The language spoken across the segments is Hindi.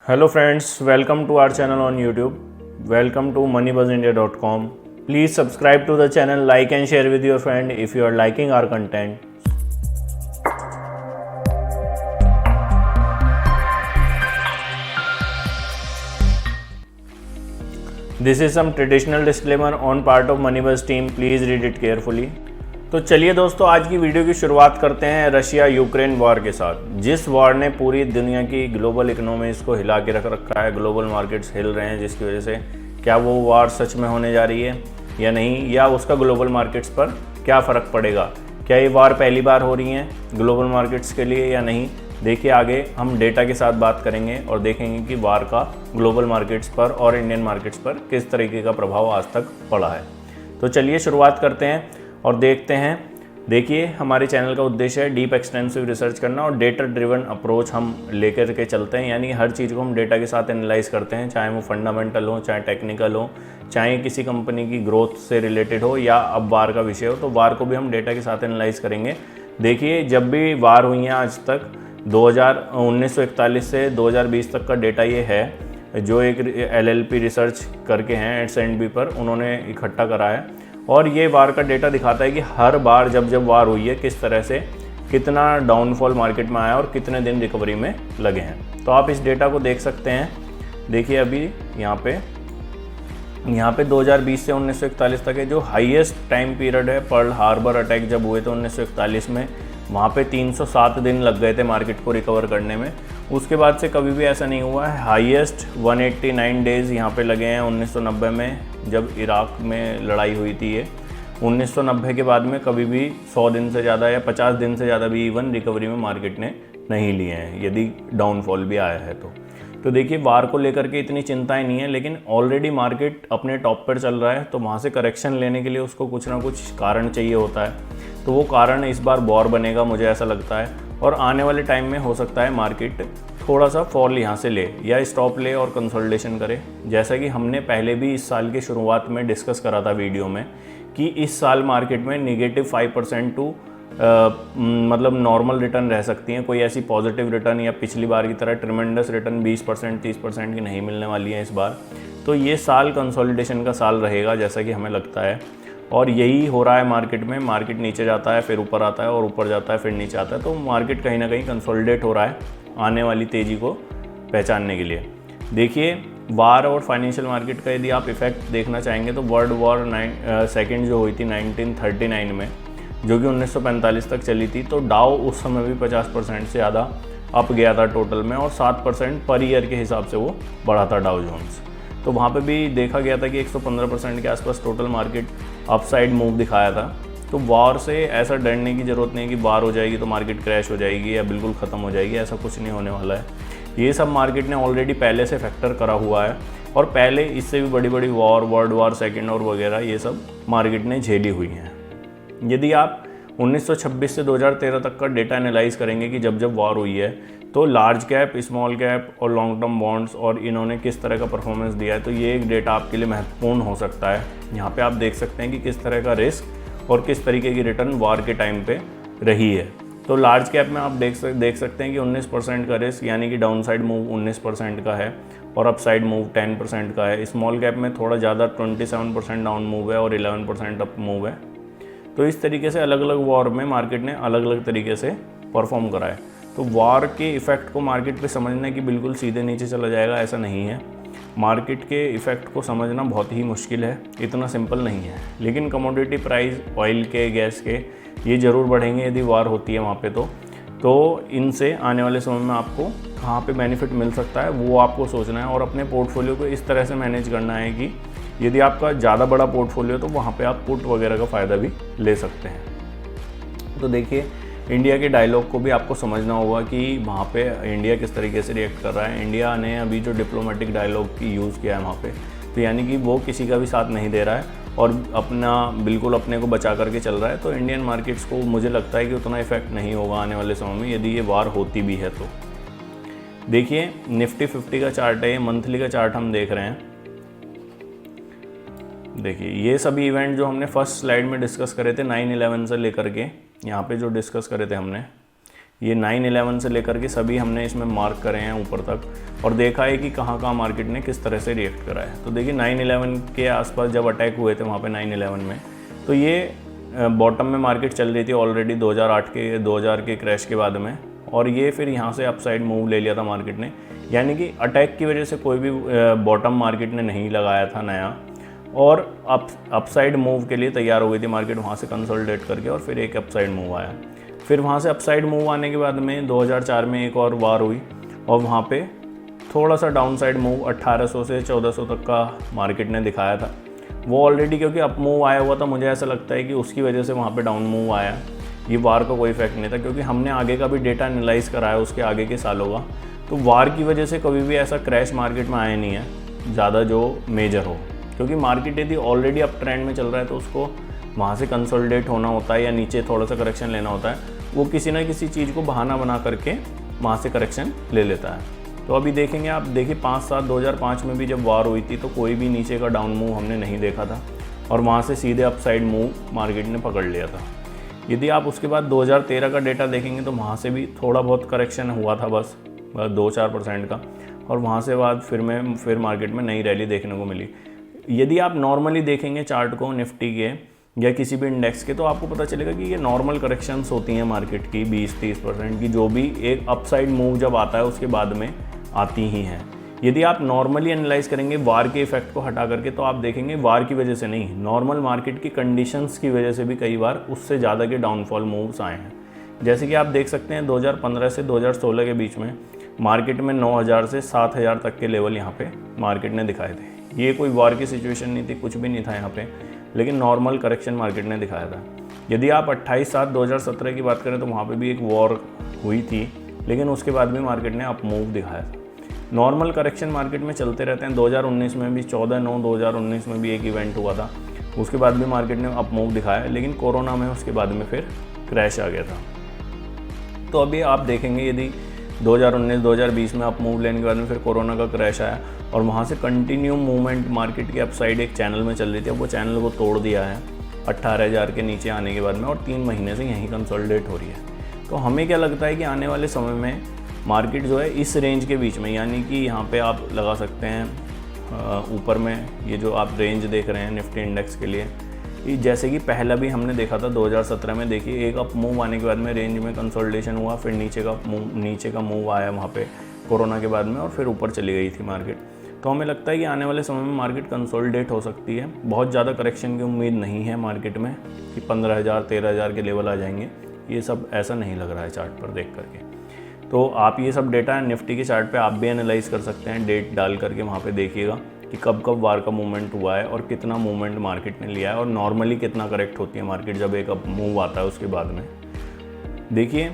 Hello friends, welcome to our channel on YouTube. Welcome to moneybuzzindia.com. Please subscribe to the channel, like and share with your friend if you are liking our content. This is some traditional disclaimer on part of Moneybuzz team. Please read it carefully. तो चलिए दोस्तों, आज की वीडियो की शुरुआत करते हैं रशिया यूक्रेन वॉर के साथ, जिस वॉर ने पूरी दुनिया की ग्लोबल इकोनॉमीज़ को हिला के रख रखा है। ग्लोबल मार्केट्स हिल रहे हैं, जिसकी वजह से क्या वो वॉर सच में होने जा रही है या नहीं, या उसका ग्लोबल मार्केट्स पर क्या फ़र्क पड़ेगा। क्या ये वॉर पहली बार हो रही है ग्लोबल मार्केट्स के लिए या नहीं। देखिए, आगे हम डेटा के साथ बात करेंगे और देखेंगे कि वॉर का ग्लोबल मार्केट्स पर और इंडियन मार्केट्स पर किस तरीके का प्रभाव आज तक पड़ा है। तो चलिए शुरुआत करते हैं और देखते हैं। देखिए, हमारे चैनल का उद्देश्य है डीप एक्सटेंसिव रिसर्च करना और डेटा ड्रिवन अप्रोच हम लेकर के चलते हैं, यानी हर चीज़ को हम डेटा के साथ एनालाइज करते हैं, चाहे वो फंडामेंटल हो, चाहे टेक्निकल हो, चाहे किसी कंपनी की ग्रोथ से रिलेटेड हो या अब वार का विषय हो, तो वार को भी हम डेटा के साथ एनालाइज करेंगे। देखिए, जब भी वार हुई हैं आज तक 1941 से 2020 तक का डेटा ये है, जो एक LLP रिसर्च करके हैं S&P पर उन्होंने इकट्ठा करा है, और ये वार का डेटा दिखाता है कि हर बार जब वार हुई है किस तरह से कितना डाउनफॉल मार्केट में आया और कितने दिन रिकवरी में लगे हैं। तो आप इस डेटा को देख सकते हैं। देखिए, अभी यहाँ पे 2020 से 1941 तक है, जो हाईएस्ट टाइम पीरियड है। पर्ल हार्बर अटैक जब हुए थे 1941 में, वहाँ पे 307 दिन लग गए थे मार्केट को रिकवर करने में। उसके बाद से कभी भी ऐसा नहीं हुआ है। हाईएस्ट 189 डेज़ यहाँ पे लगे हैं 1990 में, जब इराक में लड़ाई हुई थी। ये 1990 के बाद में कभी भी 100 दिन से ज़्यादा या 50 दिन से ज़्यादा भी इवन रिकवरी में मार्केट ने नहीं लिए हैं, यदि डाउनफॉल भी आया है तो देखिए, वार को लेकर के इतनी चिंताएं नहीं है, लेकिन ऑलरेडी मार्केट अपने टॉप पर चल रहा है, तो वहाँ से करेक्शन लेने के लिए उसको कुछ ना कुछ कारण चाहिए होता है। तो वो कारण इस बार वॉर बनेगा, मुझे ऐसा लगता है। और आने वाले टाइम में हो सकता है मार्केट थोड़ा सा फॉल यहाँ से ले या स्टॉप ले और कंसोलिडेशन करे, जैसा कि हमने पहले भी इस साल की शुरुआत में डिस्कस करा था वीडियो में कि इस साल मार्केट में -5% टू मतलब नॉर्मल रिटर्न रह सकती हैं। कोई ऐसी पॉजिटिव रिटर्न या पिछली बार की तरह ट्रिमेंडस रिटर्न 20% 30% की नहीं मिलने वाली है इस बार। तो ये साल कंसोलिडेशन का साल रहेगा, जैसा कि हमें लगता है, और यही हो रहा है मार्केट में। मार्केट नीचे जाता है, फिर ऊपर आता है, और ऊपर जाता है, फिर नीचे आता है। तो मार्केट कहीं ना कहीं कंसोलिडेट हो रहा है आने वाली तेज़ी को पहचानने के लिए। देखिए, वार और फाइनेंशियल मार्केट का यदि आप इफेक्ट देखना चाहेंगे तो वर्ल्ड वॉर सेकेंड जो हुई थी 1939 में, जो कि 1945 तक चली थी, तो डाउ उस समय भी 50% से ज़्यादा अप गया था टोटल में, और 7% पर ईयर के हिसाब से वो बढ़ा था डाउ जोन्स। तो वहाँ पे भी देखा गया था कि 115% के आसपास टोटल मार्केट अपसाइड मूव दिखाया था। तो वॉर से ऐसा डरने की ज़रूरत नहीं है कि वॉर हो जाएगी तो मार्केट क्रैश हो जाएगी या बिल्कुल ख़त्म हो जाएगी, ऐसा कुछ नहीं होने वाला है। ये सब मार्केट ने ऑलरेडी पहले से फैक्टर करा हुआ है, और पहले इससे भी बड़ी बड़ी वॉर, वर्ल्ड वॉर सेकेंड और वगैरह, ये सब मार्केट ने झेली हुई हैं। यदि आप 1926 से 2013 तक का डेटा एनालाइज करेंगे कि जब वॉर हुई है, तो लार्ज कैप, स्मॉल कैप और लॉन्ग टर्म बॉन्ड्स और इन्होंने किस तरह का परफॉर्मेंस दिया है, तो ये एक डेटा आपके लिए महत्वपूर्ण हो सकता है। यहाँ पे आप देख सकते हैं कि किस तरह का रिस्क और किस तरीके की रिटर्न वॉर के टाइम पे रही है। तो लार्ज कैप में आप देख सकते हैं कि 19% का रिस्क, यानी कि डाउन साइड मूव 19% का है और अपसाइड मूव 10% का है। स्मॉल कैप में थोड़ा ज़्यादा 27% डाउन मूव है और 11% अप मूव है। तो इस तरीके से अलग अलग वॉर में मार्केट ने अलग अलग तरीके से परफॉर्म करा है। तो वॉर के इफ़ेक्ट को मार्केट पे समझना कि बिल्कुल सीधे नीचे चला जाएगा, ऐसा नहीं है। मार्केट के इफ़ेक्ट को समझना बहुत ही मुश्किल है, इतना सिंपल नहीं है। लेकिन कमोडिटी प्राइस, ऑयल के, गैस के, ये ज़रूर बढ़ेंगे यदि वॉर होती है वहाँ पे। तो इनसे आने वाले समय में आपको कहाँ पे बेनिफिट मिल सकता है वो आपको सोचना है, और अपने पोर्टफोलियो को इस तरह से मैनेज करना है कि यदि आपका ज़्यादा बड़ा पोर्टफोलियो तो वहाँ पे आप पुट वगैरह का फ़ायदा भी ले सकते हैं। तो देखिए, इंडिया के डायलॉग को भी आपको समझना होगा कि वहाँ पे इंडिया किस तरीके से रिएक्ट कर रहा है। इंडिया ने अभी जो डिप्लोमेटिक डायलॉग की यूज़ किया है वहाँ पे, तो यानी कि वो किसी का भी साथ नहीं दे रहा है और बिल्कुल अपने को बचा करके चल रहा है। तो इंडियन मार्केट्स को मुझे लगता है कि उतना इफेक्ट नहीं होगा आने वाले समय में, यदि ये वार होती भी है तो। देखिए, निफ्टी 50 का चार्ट है, ये मंथली का चार्ट हम देख रहे हैं। देखिए, ये सभी इवेंट जो हमने फर्स्ट स्लाइड में डिस्कस करे थे 9/11 से लेकर के यहाँ पे जो डिस्कस करे थे हमने, ये 9/11 से लेकर के सभी हमने इसमें मार्क करे हैं ऊपर तक, और देखा है कि कहाँ कहाँ मार्केट ने किस तरह से रिएक्ट करा है। तो देखिए 9/11 के आसपास जब अटैक हुए थे वहाँ पे 9/11 में, तो ये बॉटम में मार्केट चल रही थी ऑलरेडी 2000 के क्रैश के बाद में, और ये फिर यहाँ से अपसाइड मूव ले लिया था मार्केट ने। यानी कि अटैक की वजह से कोई भी बॉटम मार्केट ने नहीं लगाया था नया, और अपसाइड मूव के लिए तैयार हो गई थी मार्केट, वहाँ से कंसोलिडेट करके और फिर एक अपसाइड मूव आया। फिर वहाँ से अपसाइड मूव आने के बाद में 2004 में एक और वार हुई, और वहाँ पे थोड़ा सा डाउन साइड मूव 1800 से 1400 तक का मार्केट ने दिखाया था। वो ऑलरेडी क्योंकि अप मूव आया हुआ था, मुझे ऐसा लगता है कि उसकी वजह से वहाँ पे डाउन मूव आया। ये वार का कोई इफेक्ट नहीं था, क्योंकि हमने आगे का भी डेटा एनालाइज करा है उसके आगे के सालों का। तो वार की वजह से कभी भी ऐसा क्रैश मार्केट में आया नहीं है ज़्यादा जो मेजर हो, क्योंकि मार्केट यदि ऑलरेडी अप ट्रेंड में चल रहा है तो उसको वहाँ से कंसोलिडेट होना होता है या नीचे थोड़ा सा करेक्शन लेना होता है। वो किसी ना किसी चीज़ को बहाना बना करके वहाँ से करेक्शन ले लेता है। तो अभी देखेंगे आप, देखिए 5/7 2005 में भी जब वार हुई थी तो कोई भी नीचे का डाउन मूव हमने नहीं देखा था, और वहाँ से सीधे अपसाइड मूव मार्केट ने पकड़ लिया था। यदि आप उसके बाद 2013 का डेटा देखेंगे तो वहाँ से भी थोड़ा बहुत करेक्शन हुआ था, बस 2-4% का, और वहाँ से बाद फिर मार्केट में नई रैली देखने को मिली। यदि आप नॉर्मली देखेंगे चार्ट को निफ्टी के या किसी भी इंडेक्स के, तो आपको पता चलेगा कि ये नॉर्मल करेक्शंस होती हैं मार्केट की 20-30% की, जो भी एक अपसाइड मूव जब आता है उसके बाद में आती ही हैं। यदि आप नॉर्मली एनालाइज करेंगे वार के इफेक्ट को हटा करके, तो आप देखेंगे वार की वजह से नहीं, नॉर्मल मार्केट की कंडीशंस की वजह से भी कई बार उससे ज़्यादा के डाउनफॉल मूव्स आए हैं। जैसे कि आप देख सकते हैं 2015 से 2016 के बीच में मार्केट में 9000 से 7000 तक के लेवल यहाँ पे मार्केट ने दिखाए थे। ये कोई वार की सिचुएशन नहीं थी, कुछ भी नहीं था यहाँ पे, लेकिन नॉर्मल करेक्शन मार्केट ने दिखाया था। यदि आप 28/7/2017 की बात करें तो वहाँ पे भी एक वॉर हुई थी, लेकिन उसके बाद भी मार्केट ने अप मूव दिखाया था। नॉर्मल करेक्शन मार्केट में चलते रहते हैं। 2019 में भी 14/9/2019 में भी एक इवेंट हुआ था, उसके बाद भी मार्केट ने अप मूव दिखाया, लेकिन कोरोना में उसके बाद में फिर क्रैश आ गया था। तो अभी आप देखेंगे यदि 2019-2020 में अप मूव लेने के बाद में फिर कोरोना का क्रैश आया, और वहाँ से कंटिन्यू मूवमेंट मार्केट के अपसाइड एक चैनल में चल रही थी। अब वो चैनल को तोड़ दिया है 18,000 के नीचे आने के बाद में, और 3 महीने से यहीं कंसोलिडेट हो रही है। तो हमें क्या लगता है कि आने वाले समय में मार्केट जो है इस रेंज के बीच में, यानी कि यहाँ पे आप लगा सकते हैं ऊपर में ये जो आप रेंज देख रहे हैं निफ्टी इंडेक्स के लिए, जैसे कि पहला भी हमने देखा था 2017 में। देखिए एक अप मूव आने के बाद में रेंज में कंसोलिडेशन हुआ, फिर नीचे का मूव आया वहाँ पे कोरोना के बाद में, और फिर ऊपर चली गई थी मार्केट। तो हमें लगता है कि आने वाले समय में मार्केट कंसोलिडेट हो सकती है। बहुत ज़्यादा करेक्शन की उम्मीद नहीं है मार्केट में कि 15,000-13,000 के लेवल आ जाएंगे, ये सब ऐसा नहीं लग रहा है चार्ट पर देख करके। तो आप ये सब डेटा निफ्टी के चार्ट पे आप भी एनालाइज कर सकते हैं, डेट डाल करके वहाँ पे देखिएगा कि कब कब वार का मूवमेंट हुआ है और कितना मूवमेंट मार्केट ने लिया है, और नॉर्मली कितना करेक्ट होती है मार्केट जब एक अप मूव आता है उसके बाद में। देखिए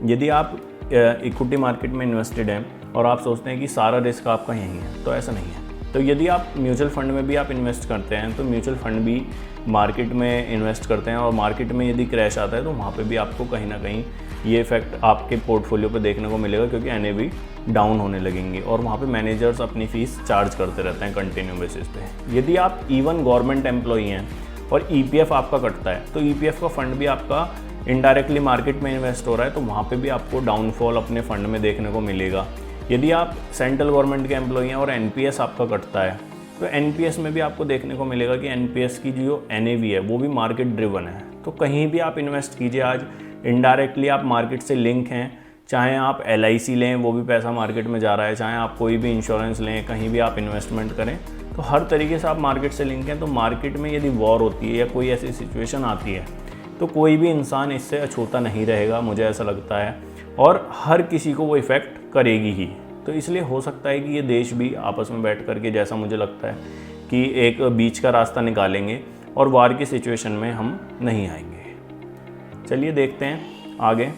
यदि आप इक्विटी मार्केट में इन्वेस्टेड हैं और आप सोचते हैं कि सारा रिस्क आपका यहीं है, तो ऐसा नहीं है। तो यदि आप म्यूचुअल फंड में भी आप इन्वेस्ट करते हैं, तो म्यूचुअल फंड भी मार्केट में इन्वेस्ट करते हैं, और मार्केट में यदि क्रैश आता है तो वहाँ पे भी आपको कहीं ना कहीं ये इफेक्ट आपके पोर्टफोलियो पे देखने को मिलेगा, क्योंकि एनएवी डाउन होने लगेंगे, और वहाँ पे मैनेजर्स अपनी फ़ीस चार्ज करते रहते हैं कंटिन्यू बेसिस पे। यदि आप इवन गवर्नमेंट एम्प्लॉई हैं और ईपीएफ आपका कटता है, तो ईपीएफ का फंड भी आपका इनडायरेक्टली मार्केट में इन्वेस्ट हो रहा है, तो वहाँ पे भी आपको डाउनफॉल अपने फंड में देखने को मिलेगा। यदि आप सेंट्रल गवर्नमेंट के एम्प्लॉई हैं और एनपीएस आपका कटता है, तो एनपीएस में भी आपको देखने को मिलेगा कि एनपीएस की जो एनएवी है वो भी मार्केट ड्रिवन है। तो कहीं भी आप इन्वेस्ट कीजिए, आज इनडायरेक्टली आप मार्केट से लिंक हैं, चाहे आप एलआईसी लें वो भी पैसा मार्केट में जा रहा है, चाहे आप कोई भी इंश्योरेंस लें, कहीं भी आप इन्वेस्टमेंट करें, तो हर तरीके से आप मार्केट से लिंक हैं। तो मार्केट में यदि वॉर होती है या कोई ऐसी सिचुएशन आती है, तो कोई भी इंसान इससे अछूता नहीं रहेगा, मुझे ऐसा लगता है, और हर किसी को वो इफ़ेक्ट करेगी ही। तो इसलिए हो सकता है कि ये देश भी आपस में बैठ करके, जैसा मुझे लगता है, कि एक बीच का रास्ता निकालेंगे और वार की सिचुएशन में हम नहीं आएंगे। चलिए देखते हैं आगे।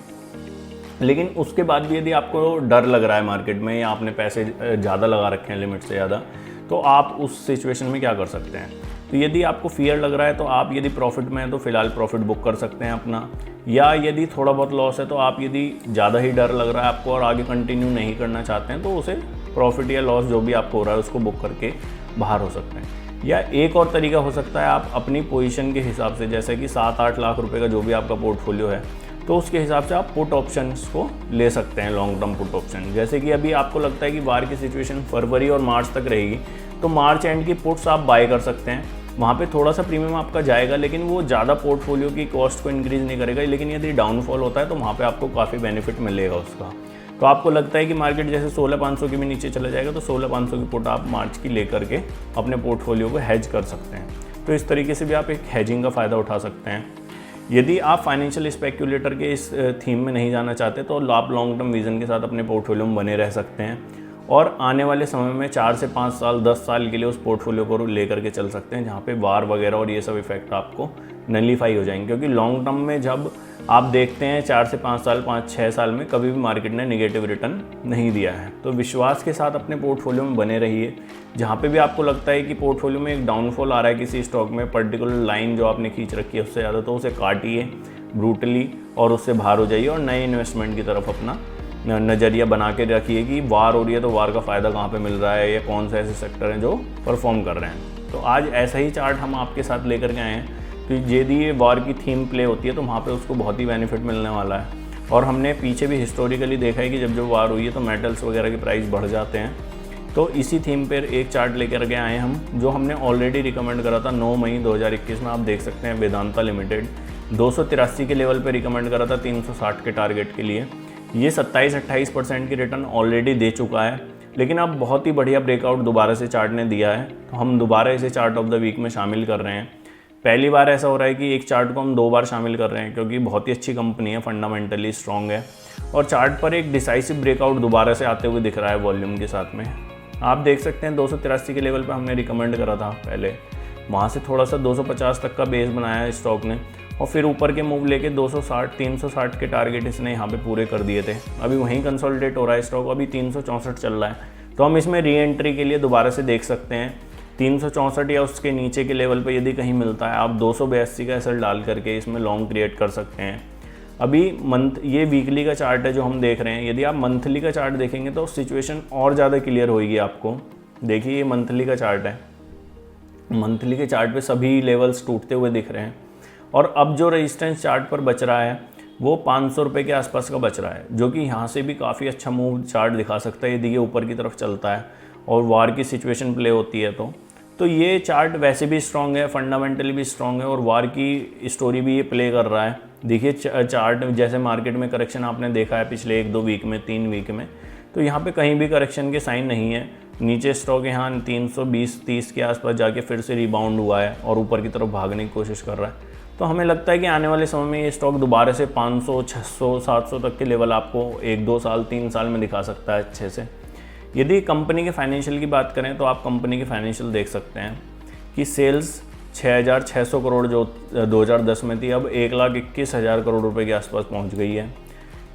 लेकिन उसके बाद भी यदि आपको डर लग रहा है मार्केट में, या आपने पैसे ज़्यादा लगा रखे हैं लिमिट से ज़्यादा, तो आप उस सिचुएशन में क्या कर सकते हैं। तो यदि आपको फियर लग रहा है तो आप यदि प्रॉफिट में हैं तो फ़िलहाल प्रॉफिट बुक कर सकते हैं अपना, या यदि थोड़ा बहुत लॉस है तो आप यदि ज़्यादा ही डर लग रहा है आपको और आगे कंटिन्यू नहीं करना चाहते हैं, तो उसे प्रॉफिट या लॉस जो भी आपको हो रहा है उसको बुक करके बाहर हो सकते हैं। या एक और तरीका हो सकता है, आप अपनी पोजीशन के हिसाब से, जैसे कि 7-8 लाख रुपए का जो भी आपका पोर्टफोलियो है, तो उसके हिसाब से आप पुट ऑप्शंस को ले सकते हैं, लॉन्ग टर्म पुट ऑप्शन। जैसे कि अभी आपको लगता है कि वार की सिचुएशन फरवरी और मार्च तक रहेगी, तो मार्च एंड की पुट्स आप बाय कर सकते हैं। वहाँ पे थोड़ा सा प्रीमियम आपका जाएगा, लेकिन वो ज़्यादा पोर्टफोलियो की कॉस्ट को इंक्रीज़ नहीं करेगा। लेकिन यदि डाउनफॉल होता है तो वहाँ पे आपको काफ़ी बेनिफिट मिलेगा उसका। तो आपको लगता है कि मार्केट जैसे 16,500 के भी नीचे चला जाएगा, तो 16,500 की पुट आप मार्च की लेकर के अपने पोर्टफोलियो को हेज कर सकते हैं। तो इस तरीके से भी आप एक हेजिंग का फ़ायदा उठा सकते हैं। यदि आप फाइनेंशियल स्पेक्यूलेटर के इस थीम में नहीं जाना चाहते, तो आप लॉन्ग टर्म विजन के साथ अपने पोर्टफोलियो में बने रह सकते हैं और आने वाले समय में 4 से 5 साल 10 साल के लिए उस पोर्टफोलियो को लेकर के चल सकते हैं, जहाँ पे वार वगैरह और ये सब इफेक्ट आपको नलीफाई हो जाएंगे। क्योंकि लॉन्ग टर्म में जब आप देखते हैं 4 से 5 साल 5-6 साल में कभी भी मार्केट ने नेगेटिव रिटर्न नहीं दिया है। तो विश्वास के साथ अपने पोर्टफोलियो में बने रहिए। जहाँ पे भी आपको लगता है कि पोर्टफोलियो में एक डाउनफॉल आ रहा है किसी स्टॉक में, पर्टिकुलर लाइन जो आपने खींच रखी है उससे ज़्यादा, तो उसे काटिए ब्रूटली और उससे बाहर हो जाइए और नए इन्वेस्टमेंट की तरफ अपना नज़रिया बना के रखिए कि वार हो रही है तो वार का फ़ायदा कहाँ पे मिल रहा है या कौन से ऐसे सेक्टर हैं जो परफॉर्म कर रहे हैं। तो आज ऐसा ही चार्ट हम आपके साथ लेकर के आए हैं। तो यदि ये वार की थीम प्ले होती है तो वहाँ पे उसको बहुत ही बेनिफिट मिलने वाला है। और हमने पीछे भी हिस्टोरिकली देखा है कि जब जो वार हुई है तो मेटल्स वगैरह के प्राइस बढ़ जाते हैं। तो इसी थीम पर एक चार्ट लेकर के आए हम, जो हमने ऑलरेडी रिकमेंड करा था 9 मई 2021 में। आप देख सकते हैं वेदांता लिमिटेड 283 के लेवल पे रिकमेंड करा था 360 के टारगेट के लिए। ये 27-28% की रिटर्न ऑलरेडी दे चुका है, लेकिन अब बहुत ही बढ़िया ब्रेकआउट दोबारा से चार्ट ने दिया है। तो हम दोबारा इसे चार्ट ऑफ द वीक में शामिल कर रहे हैं। पहली बार ऐसा हो रहा है कि एक चार्ट को हम 2 बार शामिल कर रहे हैं, क्योंकि बहुत ही अच्छी कंपनी है, फंडामेंटली स्ट्रॉन्ग है और चार्ट पर एक डिसाइसिव ब्रेकआउट दोबारा से आते हुए दिख रहा है वॉल्यूम के साथ में। आप देख सकते हैं 283 के लेवल पर हमने रिकमेंड करा था पहले, वहाँ से थोड़ा सा 250 तक का बेस बनाया है स्टॉक ने और फिर ऊपर के मूव लेके 260-360 के टारगेट इसने यहाँ पे पूरे कर दिए थे। अभी वहीं कंसोलिडेट हो रहा है स्टॉक, अभी 364 चल रहा है। तो हम इसमें री एंट्री के लिए दोबारा से देख सकते हैं 364 या उसके नीचे के लेवल पे यदि कहीं मिलता है, आप 282 का एसएल डाल करके इसमें लॉन्ग क्रिएट कर सकते हैं। अभी ये वीकली का चार्ट है जो हम देख रहे हैं। यदि आप मंथली का चार्ट देखेंगे तो सिचुएशन और ज़्यादा क्लियर होगी आपको। देखिए ये मंथली का चार्ट है, मंथली के चार्ट पे सभी लेवल्स टूटते हुए दिख रहे हैं और अब जो रेजिस्टेंस चार्ट पर बच रहा है वो 500 रुपये के आसपास का बच रहा है, जो कि यहाँ से भी काफ़ी अच्छा मूव चार्ट दिखा सकता है यदि ये ऊपर की तरफ चलता है और वार की सिचुएशन प्ले होती है तो ये चार्ट वैसे भी स्ट्रॉन्ग है, फंडामेंटली भी स्ट्रॉन्ग है और वार की स्टोरी भी ये प्ले कर रहा है। देखिए चार्ट जैसे मार्केट में करेक्शन आपने देखा है पिछले 1-2 वीक में, 3 वीक में, तो यहाँ पे कहीं भी करेक्शन के साइन नहीं है। नीचे स्टॉक यहाँ 320-30 के आसपास जाके फिर से रिबाउंड हुआ है और ऊपर की तरफ भागने की कोशिश कर रहा है। तो हमें लगता है कि आने वाले समय में ये स्टॉक दोबारा से 500, 600, 700 तक के लेवल आपको 1-2 साल 3 साल में दिखा सकता है अच्छे से। यदि कंपनी के फाइनेंशियल की बात करें तो आप कंपनी के फाइनेंशियल देख सकते हैं कि सेल्स 6,600 करोड़ जो 2010 में थी, अब 1,21,000 करोड़ रुपए के आसपास पहुंच गई है।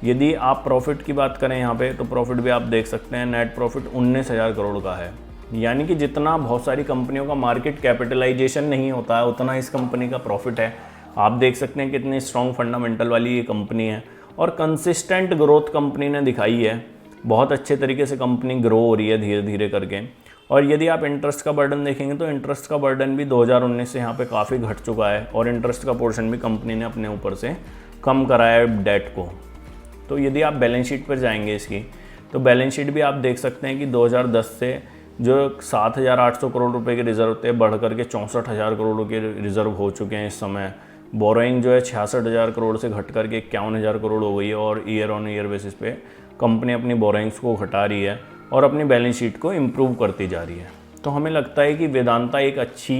यदि आप प्रॉफिट की बात करें यहाँ पे तो प्रॉफिट भी आप देख सकते हैं, नेट प्रॉफिट 19,000 करोड़ का है। यानी कि जितना बहुत सारी कंपनियों का मार्केट कैपिटलाइजेशन नहीं होता है उतना इस कंपनी का प्रॉफिट है। आप देख सकते हैं कितनी स्ट्रॉन्ग फंडामेंटल वाली ये कंपनी है और कंसिस्टेंट ग्रोथ कंपनी ने दिखाई है। बहुत अच्छे तरीके से कंपनी ग्रो हो रही है धीरे धीरे करके। और यदि आप इंटरेस्ट का बर्डन देखेंगे तो इंटरेस्ट का बर्डन भी 2019 से यहाँ पे काफ़ी घट चुका है और इंटरेस्ट का पोर्शन भी कंपनी ने अपने ऊपर से कम कराया है डेट को। तो यदि आप बैलेंस शीट पर जाएंगे इसकी, तो बैलेंस शीट भी आप देख सकते हैं कि 2010 से जो 7,800 करोड़ रुपए के रिजर्व थे बढ़ करके 64,000 करोड़ के रिजर्व हो चुके हैं इस समय। बोरोइंग जो है 66,000 करोड़ से घट करके 51,000 करोड़ हो गई है और ईयर ऑन ईयर बेसिस पे कंपनी अपनी बोरोइंग्स को घटा रही है और अपनी बैलेंस शीट को इम्प्रूव करती जा रही है। तो हमें लगता है कि वेदांता एक अच्छी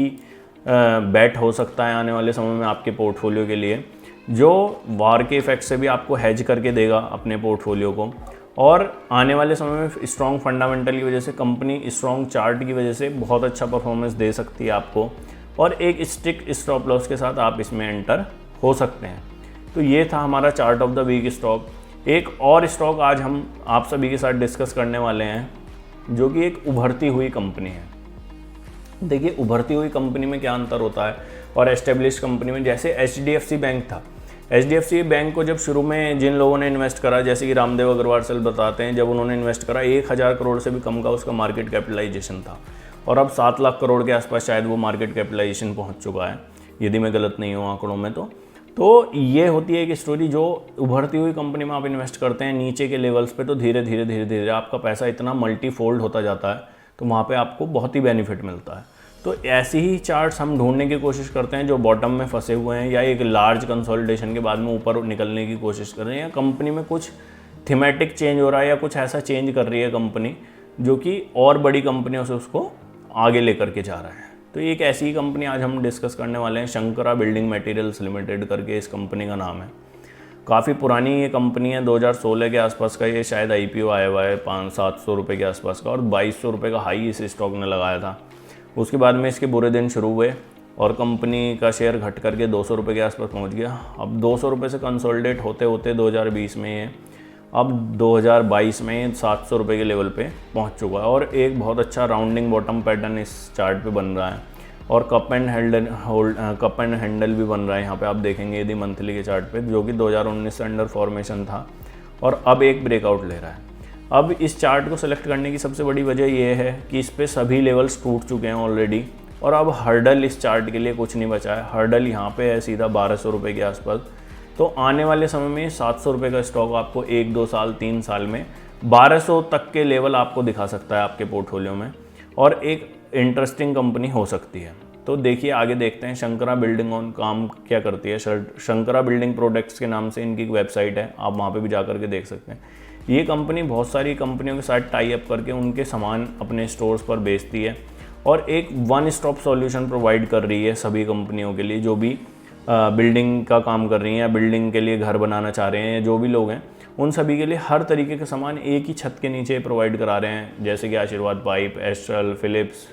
बैट हो सकता है आने वाले समय में आपके पोर्टफोलियो के लिए, जो वार के इफेक्ट से भी आपको हेज करके देगा अपने पोर्टफोलियो को और आने वाले समय में स्ट्रॉन्ग फंडामेंटल की वजह से कंपनी स्ट्रॉन्ग चार्ट की वजह से बहुत अच्छा परफॉर्मेंस दे सकती है आपको और एक स्ट्रिक्ट स्टॉप लॉस के साथ आप इसमें एंटर हो सकते हैं। तो ये था हमारा chart of the week stock. एक और स्टॉक आज हम आप सभी के साथ डिस्कस करने वाले हैं जो कि एक उभरती हुई कंपनी है। देखिए उभरती हुई कंपनी में क्या अंतर होता है और एस्टेब्लिश कंपनी में, जैसे HDFC बैंक था। HDFC बैंक को जब शुरू में जिन लोगों ने इन्वेस्ट करा, जैसे कि रामदेव अग्रवाल सर बताते हैं, जब उन्होंने इन्वेस्ट करा 1,000 करोड़ से भी कम का उसका मार्केट कैपिटलाइजेशन था और अब 7 लाख करोड़ के आसपास शायद वो मार्केट कैपिटलाइजेशन पहुंच चुका है, यदि मैं गलत नहीं हूँ आंकड़ों में। तो ये होती है एक स्टोरी, जो उभरती हुई कंपनी में आप इन्वेस्ट करते हैं नीचे के लेवल्स पे, तो धीरे धीरे आपका पैसा इतना मल्टीफोल्ड होता जाता है, तो वहाँ पे आपको बहुत ही बेनिफिट मिलता है। तो ऐसी ही चार्ट्स हम ढूंढने की कोशिश करते हैं जो बॉटम में फंसे हुए हैं, या एक लार्ज कंसोलिडेशन के बाद में ऊपर निकलने की कोशिश कर रहे हैं, या कंपनी में कुछ थीमेटिक चेंज हो रहा है या कुछ ऐसा चेंज कर रही है कंपनी जो कि और बड़ी कंपनियों से उसको आगे लेकर के जा रहा है। तो एक ऐसी ही कंपनी आज हम डिस्कस करने वाले हैं, शंकरा बिल्डिंग मटेरियल्स लिमिटेड करके इस कंपनी का नाम है। काफ़ी पुरानी ये कंपनी है, 2016 के आसपास का ये शायद IPO आया हुआ है 500-700 रुपये के आसपास का, और 2200 रुपये का हाई इस स्टॉक ने लगाया था। उसके बाद में इसके बुरे दिन शुरू हुए और कंपनी का शेयर घट करके 200 रुपये के आसपास पहुंच गया। अब 200 रुपये से कंसोलिडेट होते होते 2020 में ये अब 2022 में 700 रुपये के लेवल पे पहुंच चुका है, और एक बहुत अच्छा राउंडिंग बॉटम पैटर्न इस चार्ट पे बन रहा है, और कप एंड हैंडल भी बन रहा है। यहाँ पे आप देखेंगे यदि मंथली के चार्ट पे, जो कि 2019 से अंडर फॉर्मेशन था और अब एक ब्रेकआउट ले रहा है। अब इस चार्ट को सेलेक्ट करने की सबसे बड़ी वजह यह है कि इस पे सभी लेवल्स टूट चुके हैं ऑलरेडी, और अब हर्डल इस चार्ट के लिए कुछ नहीं बचा है। हर्डल यहाँ पे है सीधा 1200 रुपये के आसपास। तो आने वाले समय में 700 रुपये का स्टॉक आपको 1-2 साल 3 साल में 1200 तक के लेवल आपको दिखा सकता है आपके पोर्टफोलियो में, और एक इंटरेस्टिंग कंपनी हो सकती है। तो देखिए आगे देखते हैं शंकरा बिल्डिंग ऑन काम क्या करती है। शंकरा बिल्डिंग प्रोडक्ट्स के नाम से इनकी वेबसाइट है, आप वहाँ पे भी जा करके देख सकते हैं। ये कंपनी बहुत सारी कंपनियों के साथ टाई अप करके उनके सामान अपने स्टोर्स पर बेचती है, और एक वन स्टॉप सॉल्यूशन प्रोवाइड कर रही है सभी कंपनियों के लिए जो भी बिल्डिंग का काम कर रही हैं या बिल्डिंग के लिए घर बनाना चाह रहे हैं, जो भी लोग हैं उन सभी के लिए हर तरीके के सामान एक ही छत के नीचे प्रोवाइड करा रहे हैं। जैसे कि आशीर्वाद पाइप, एस्ट्रल, फिलिप्स,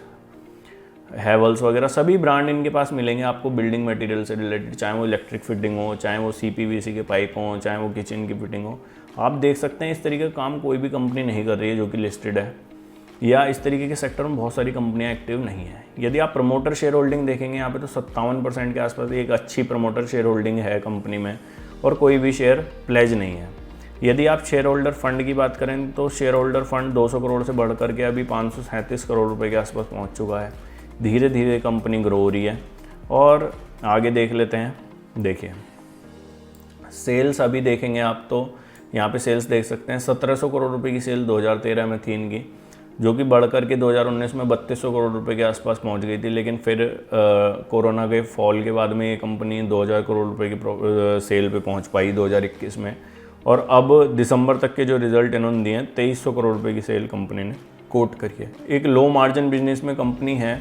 हैवल्स वगैरह सभी ब्रांड इनके पास मिलेंगे आपको बिल्डिंग मटेरियल से रिलेटेड, चाहे वो इलेक्ट्रिक फिटिंग हो, चाहे वो CPVC के पाइप हों, चाहे वो किचन की फिटिंग हो। आप देख सकते हैं इस तरीके का काम कोई भी कंपनी नहीं कर रही है जो कि लिस्टेड है, या इस तरीके के सेक्टर में बहुत सारी कंपनियां एक्टिव नहीं है। यदि आप प्रमोटर शेयर होल्डिंग देखेंगे यहाँ पे तो 57% के आसपास एक अच्छी प्रमोटर शेयर होल्डिंग है कंपनी में, और कोई भी शेयर प्लेज नहीं है। यदि आप शेयर होल्डर फंड की बात करें तो शेयर होल्डर फंड 200 करोड़ से बढ़ करके अभी 537 करोड़ रुपए के आसपास पहुँच चुका है। धीरे धीरे कंपनी ग्रो हो रही है। और आगे देख लेते हैं, देखिए सेल्स अभी देखेंगे आप तो यहाँ पे सेल्स देख सकते हैं 1700 करोड़ रुपए की सेल 2013 में थी इनकी, जो कि बढ़ करके 2019 में 3200 करोड़ रुपए के आसपास पहुँच गई थी। लेकिन फिर कोरोना के फॉल के बाद में ये कंपनी 2000 करोड़ रुपए की सेल पे पहुँच पाई 2021 में, और अब दिसंबर तक के जो रिजल्ट इन्होंने दिए हैं 2300 करोड़ रुपए की सेल कंपनी ने कोट करी है। एक लो मार्जिन बिजनेस में कंपनी है,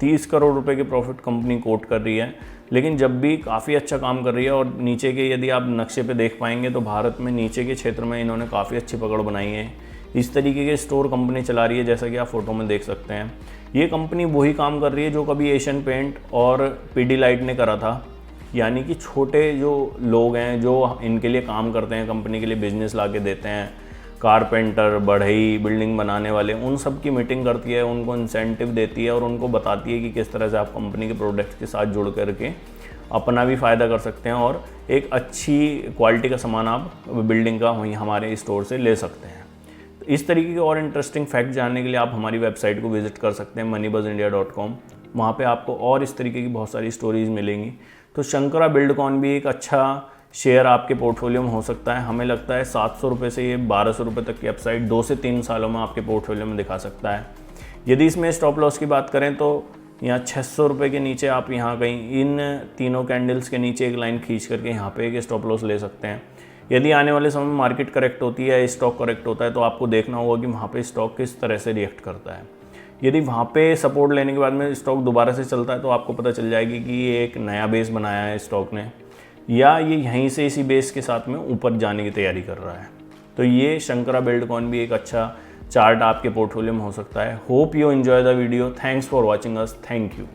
30 करोड़ रुपए के प्रॉफिट कंपनी कोट कर रही है, लेकिन जब भी काफ़ी अच्छा काम कर रही है। और नीचे के यदि आप नक्शे पे देख पाएंगे तो भारत में नीचे के क्षेत्र में इन्होंने काफ़ी अच्छी पकड़ बनाई है। इस तरीके के स्टोर कंपनी चला रही है, जैसा कि आप फोटो में देख सकते हैं। ये कंपनी वही काम कर रही है जो कभी एशियन पेंट और पीडीलाइट ने करा था, यानी कि छोटे जो लोग हैं जो इनके लिए काम करते हैं, कंपनी के लिए बिजनेस ला के देते हैं, कारपेंटर, बढ़ई, बिल्डिंग बनाने वाले, उन सब की मीटिंग करती है, उनको इंसेंटिव देती है और उनको बताती है कि किस तरह से आप कंपनी के प्रोडक्ट्स के साथ जुड़ करके अपना भी फ़ायदा कर सकते हैं और एक अच्छी क्वालिटी का सामान आप बिल्डिंग का वहीं हमारे स्टोर से ले सकते हैं। तो इस तरीके के और इंटरेस्टिंग फैक्ट जानने के लिए आप हमारी वेबसाइट को विजिट कर सकते हैं moneybuzzindia.com। वहाँ पे आपको और इस तरीके की बहुत सारी स्टोरीज मिलेंगी। तो शंकरा बिल्डकॉन भी एक अच्छा शेयर आपके पोर्टफोलियो में हो सकता है। हमें लगता है 700 रुपये से ये 1200 रुपये तक की अपसाइड 2 से 3 सालों में आपके पोर्टफोलियो में दिखा सकता है। यदि इसमें स्टॉप लॉस की बात करें तो यहाँ 600 रुपये के नीचे आप यहाँ कहीं इन तीनों कैंडल्स के नीचे एक लाइन खींच करके यहाँ पे एक स्टॉप लॉस ले सकते हैं। यदि आने वाले समय में मार्केट करेक्ट होती है, स्टॉक करेक्ट होता है, तो आपको देखना होगा कि वहाँ पे स्टॉक किस तरह से रिएक्ट करता है। यदि वहाँ पे सपोर्ट लेने के बाद में स्टॉक दोबारा से चलता है तो आपको पता चल जाएगी कि ये एक नया बेस बनाया है स्टॉक ने, या ये यहीं से इसी बेस के साथ में ऊपर जाने की तैयारी कर रहा है। तो ये शंकरा बिल्डकॉन भी एक अच्छा चार्ट आपके पोर्टफोलियो में हो सकता है। Hope you enjoy the video. Thanks for watching us. Thank you.